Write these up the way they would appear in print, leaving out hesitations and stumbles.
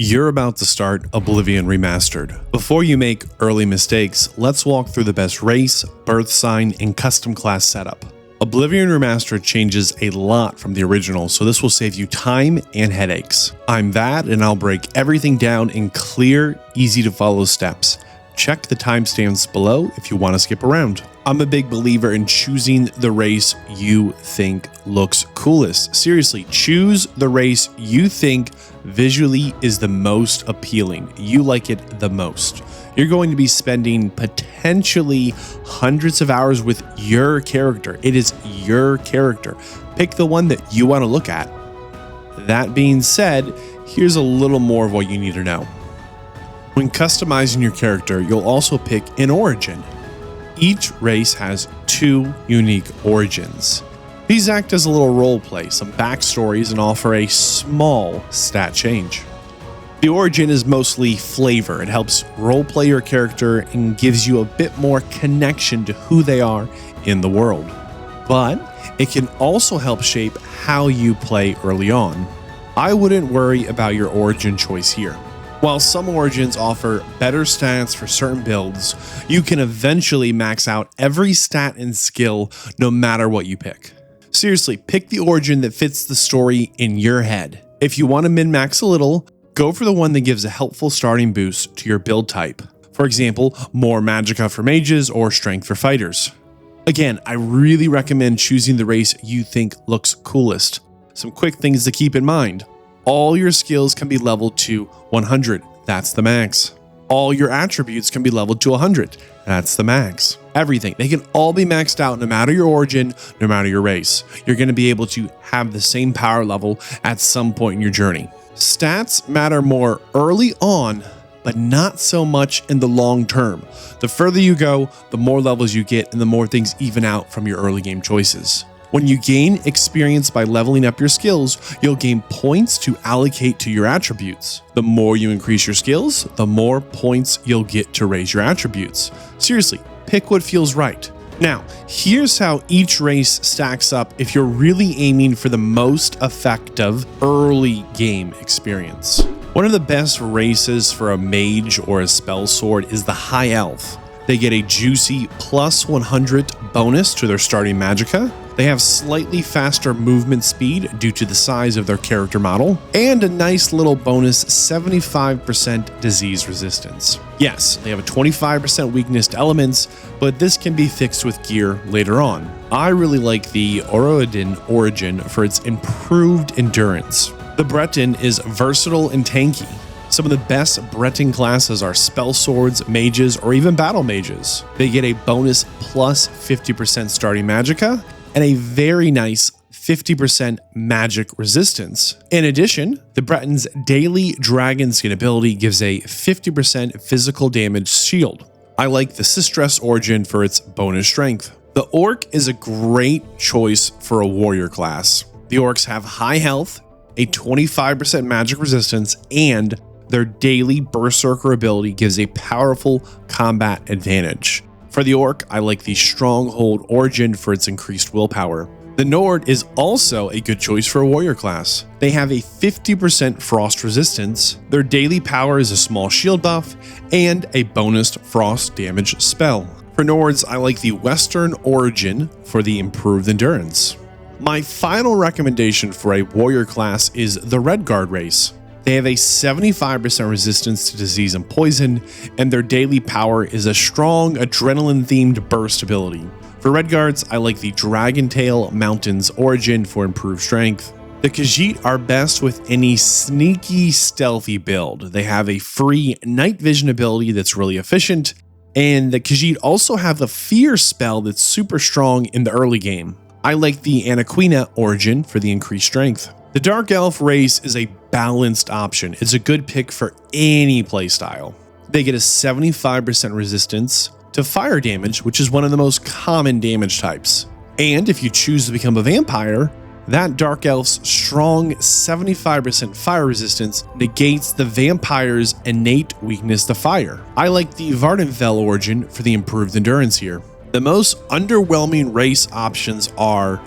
You're about to start Oblivion Remastered. Before you make early mistakes, let's walk through the best race, birth sign, and custom class setup. Oblivion Remastered changes a lot from the original, so this will save you time and headaches. I'm Vadd, and I'll break everything down in clear, easy to follow steps. Check the timestamps below if you want to skip around. I'm a big believer in choosing the race you think looks coolest. Seriously, choose the race you think visually is the most appealing. You like it the most. You're going to be spending potentially hundreds of hours with your character. It is your character. Pick the one that you want to look at. That being said, here's a little more of what you need to know. When customizing your character, you'll also pick an origin. Each race has two unique origins. These act as a little role play, some backstories, and offer a small stat change. The origin is mostly flavor. It helps roleplay your character and gives you a bit more connection to who they are in the world. But it can also help shape how you play early on. I wouldn't worry about your origin choice here. While some origins offer better stats for certain builds, you can eventually max out every stat and skill no matter what you pick. Seriously, pick the origin that fits the story in your head. If you want to min-max a little, go for the one that gives a helpful starting boost to your build type. For example, more magicka for mages or strength for fighters. Again, I really recommend choosing the race you think looks coolest. Some quick things to keep in mind. All your skills can be leveled to 100, that's the max. All your attributes can be leveled to 100, that's the max. Everything, they can all be maxed out no matter your origin, no matter your race. You're going to be able to have the same power level at some point in your journey. Stats matter more early on, but not so much in the long term. The further you go, the more levels you get and the more things even out from your early game choices. When you gain experience by leveling up your skills, you'll gain points to allocate to your attributes. The more you increase your skills, the more points you'll get to raise your attributes. Seriously, pick what feels right. Now, here's how each race stacks up if you're really aiming for the most effective early game experience. One of the best races for a mage or a spell sword is the High Elf. They get a juicy plus 100 bonus to their starting magicka. They have slightly faster movement speed due to the size of their character model, and a nice little bonus 75% disease resistance. Yes, they have a 25% weakness to elements, but this can be fixed with gear later on. I really like the Oroidin origin for its improved endurance. The Breton is versatile and tanky. Some of the best Breton classes are spell swords, mages, or even battle mages. They get a bonus plus 50% starting magicka and a very nice 50% magic resistance. In addition, the Breton's daily dragon skin ability gives a 50% physical damage shield. I like the Sistress origin for its bonus strength. The Orc is a great choice for a warrior class. The Orcs have high health, a 25% magic resistance, and their daily Berserker ability gives a powerful combat advantage. For the Orc, I like the Stronghold origin for its increased willpower. The Nord is also a good choice for a warrior class. They have a 50% frost resistance, their daily power is a small shield buff, and a bonus frost damage spell. For Nords, I like the Western origin for the improved endurance. My final recommendation for a warrior class is the Redguard race. They have a 75% resistance to disease and poison, and their daily power is a strong adrenaline-themed burst ability. For Redguards, I like the Dragontail Mountains origin for improved strength. The Khajiit are best with any sneaky, stealthy build. They have a free night vision ability that's really efficient, and the Khajiit also have the Fear spell that's super strong in the early game. I like the Anaquina origin for the increased strength. The Dark Elf race is a balanced option. It's a good pick for any playstyle. They get a 75% resistance to fire damage, which is one of the most common damage types. And if you choose to become a vampire, that Dark Elf's strong 75% fire resistance negates the vampire's innate weakness to fire. I like the Vardenfell origin for the improved endurance here. The most underwhelming race options are,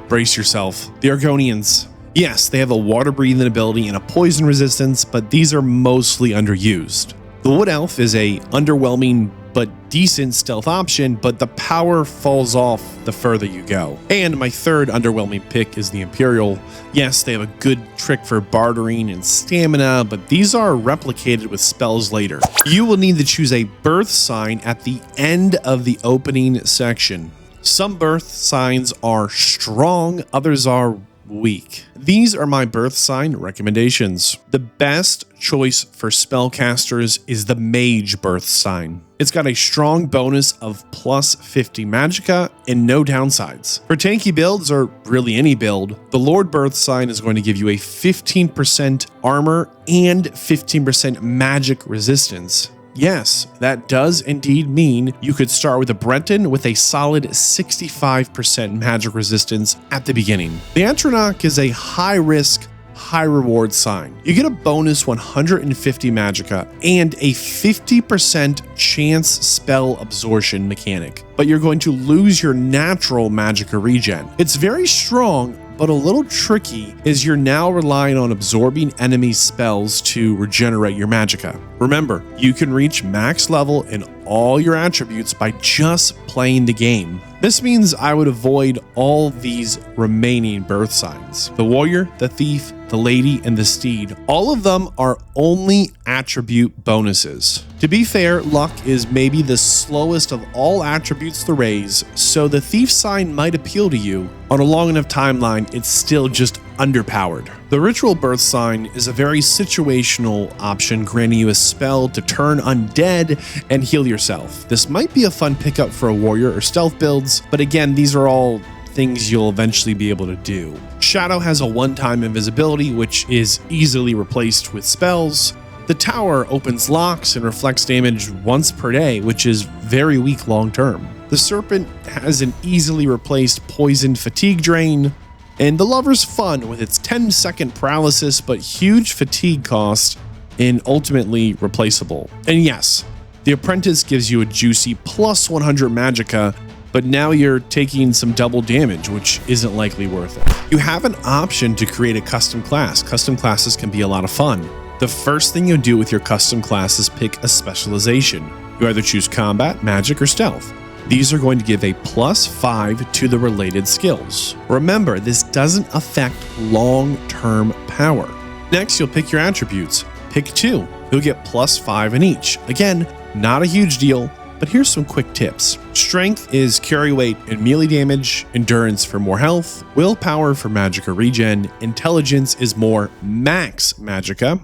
brace yourself, the Argonians. Yes, they have a water breathing ability and a poison resistance, but these are mostly underused. The Wood Elf is a underwhelming but decent stealth option, but the power falls off the further you go. And my third underwhelming pick is the Imperial. Yes, they have a good trick for bartering and stamina, but these are replicated with spells later. You will need to choose a birth sign at the end of the opening section. Some birth signs are strong, others are weak. These are my birth sign recommendations. The best choice for spellcasters is the Mage birth sign. It's got a strong bonus of plus 50 magicka and no downsides. For tanky builds, or really any build, the Lord birth sign is going to give you a 15% armor and 15% magic resistance. Yes, that does indeed mean you could start with a Breton with a solid 65% magic resistance at the beginning. The Atronach is a high-risk, high-reward sign. You get a bonus 150 magicka and a 50% chance spell absorption mechanic, but you're going to lose your natural magicka regen. It's very strong, but a little tricky as you're now relying on absorbing enemy spells to regenerate your magicka. Remember, you can reach max level in all your attributes by just playing the game. This means I would avoid all these remaining birth signs. The warrior, the thief, the lady, and the steed. All of them are only attribute bonuses. To be fair, luck is maybe the slowest of all attributes to raise, so the thief sign might appeal to you. On a long enough timeline, it's still just underpowered. The ritual birth sign is a very situational option, granting you a spell to turn undead and heal yourself. This might be a fun pickup for a warrior or stealth builds, but again, these are all things you'll eventually be able to do. Shadow has a one-time invisibility, which is easily replaced with spells. The tower opens locks and reflects damage once per day, which is very weak long-term. The serpent has an easily replaced poison fatigue drain. And the lover's fun with its 10-second paralysis but huge fatigue cost and ultimately replaceable. And yes, the apprentice gives you a juicy plus 100 magicka, but now you're taking some double damage, which isn't likely worth it. You have an option to create a custom class. Custom classes can be a lot of fun. The first thing you'll do with your custom class is pick a specialization. You either choose combat, magic, or stealth. These are going to give a plus 5 to the related skills. Remember, this doesn't affect long-term power. Next, you'll pick your attributes. Pick 2. You'll get plus 5 in each. Again, not a huge deal, but here's some quick tips. Strength is carry weight and melee damage, endurance for more health, willpower for magicka regen, intelligence is more max magicka,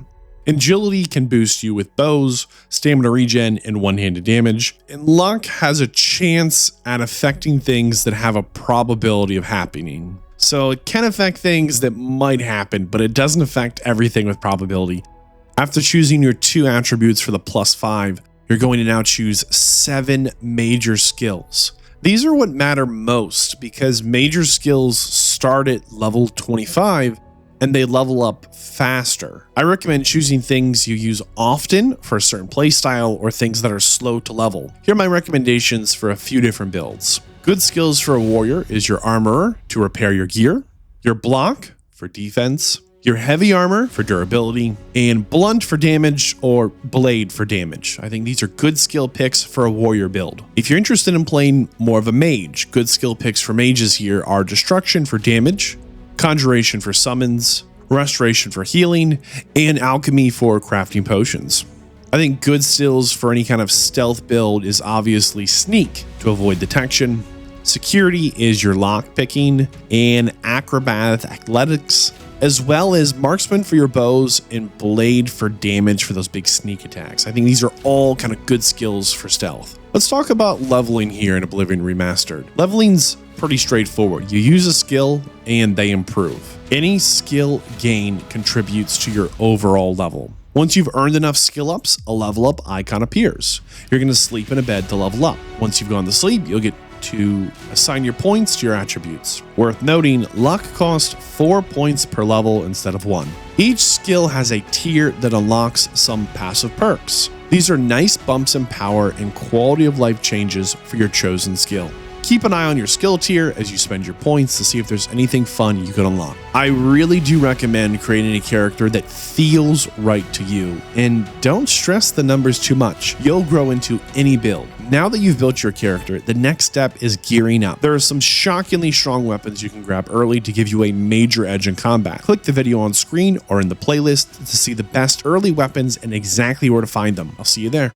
agility can boost you with bows, stamina regen, and one-handed damage, and luck has a chance at affecting things that have a probability of happening. So it can affect things that might happen, but it doesn't affect everything with probability. After choosing your 2 attributes for the plus 5, you're going to now choose 7 major skills. These are what matter most because major skills start at level 25 and they level up faster. I recommend choosing things you use often for a certain playstyle or things that are slow to level. Here are my recommendations for a few different builds. Good skills for a warrior is your armorer to repair your gear, your block for defense, your heavy armor for durability, and blunt for damage or blade for damage. I think these are good skill picks for a warrior build. If you're interested in playing more of a mage, good skill picks for mages here are destruction for damage, conjuration for summons, restoration for healing, and alchemy for crafting potions. I think good skills for any kind of stealth build is obviously sneak to avoid detection, security is your lock picking, and acrobat athletics, as well as marksman for your bows and blade for damage for those big sneak attacks. I think these are all kind of good skills for stealth. Let's talk about leveling here in Oblivion Remastered. Leveling's pretty straightforward. You use a skill and they improve. Any skill gain contributes to your overall level. Once you've earned enough skill ups, a level up icon appears. You're going to sleep in a bed to level up. Once you've gone to sleep, you'll get to assign your points to your attributes. Worth noting, luck costs 4 points per level instead of 1. Each skill has a tier that unlocks some passive perks. These are nice bumps in power and quality of life changes for your chosen skill. Keep an eye on your skill tier as you spend your points to see if there's anything fun you can unlock. I really do recommend creating a character that feels right to you, and don't stress the numbers too much. You'll grow into any build. Now that you've built your character, the next step is gearing up. There are some shockingly strong weapons you can grab early to give you a major edge in combat. Click the video on screen or in the playlist to see the best early weapons and exactly where to find them. I'll see you there.